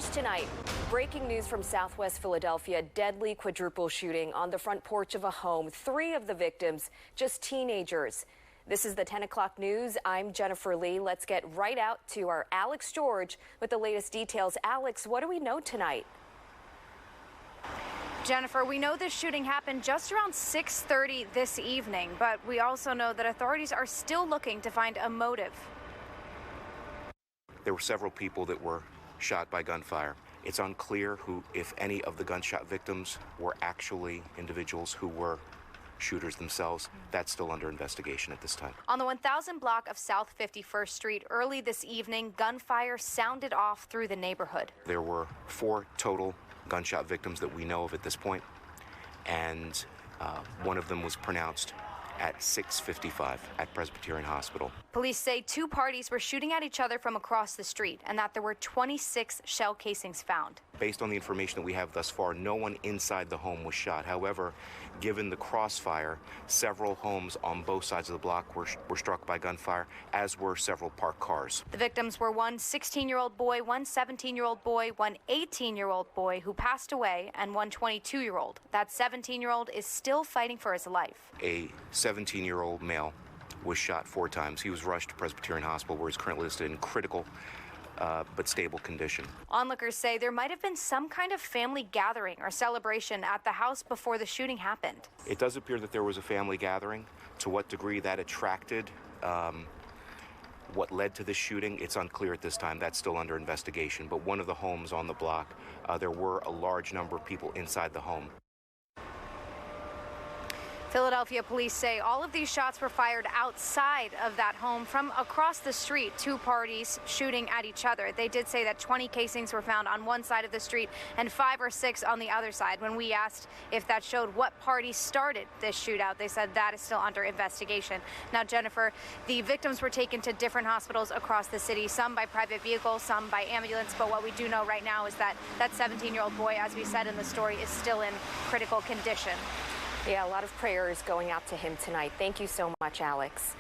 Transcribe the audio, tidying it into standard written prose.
First tonight, breaking news from Southwest Philadelphia, deadly quadruple shooting on the front porch of a home. 3 of the victims, just teenagers. This is the 10 o'clock news. I'm Jennifer Lee. Let's get right out to our Alex George with the latest details. Alex, what do we know tonight? Jennifer, we know this shooting happened just around 6:30 this evening, but we also know that authorities are still looking to find a motive. There were several people that were shot by gunfire. It's unclear who, if any of the gunshot victims were actually individuals who were shooters themselves. That's still under investigation at this time. On the 1000 block of South 51st Street, early this evening, gunfire sounded off through the neighborhood. There were 4 total gunshot victims that we know of at this point, and one of them was pronounced at 6:55 at Presbyterian Hospital. Police say 2 parties were shooting at each other from across the street and that there were 26 shell casings found. Based on the information that we have thus far, no one inside the home was shot. However, given the crossfire, several homes on both sides of the block were struck by gunfire, as were several parked cars. The victims were one 16-year-old boy, one 17-year-old boy, one 18-year-old boy who passed away, and one 22-year-old. That 17-year-old is still fighting for his life. A 17-year-old male was shot 4 times. He was rushed to Presbyterian Hospital, where he's currently listed in critical but stable condition. Onlookers say there might have been some kind of family gathering or celebration at the house before the shooting happened. It does appear that there was a family gathering. To what degree that attracted what led to this shooting, it's unclear at this time. That's still under investigation. But one of the homes on the block, there were a large number of people inside the home. Philadelphia police say all of these shots were fired outside of that home from across the street, 2 parties shooting at each other. They did say that 20 casings were found on one side of the street and 5 or 6 on the other side. When we asked if that showed what party started this shootout, they said that is still under investigation. Now, Jennifer, the victims were taken to different hospitals across the city, some by private vehicle, some by ambulance. But what we do know right now is that that 17-year-old boy, as we said in the story, is still in critical condition. Yeah, a lot of prayers going out to him tonight. Thank you so much, Alex.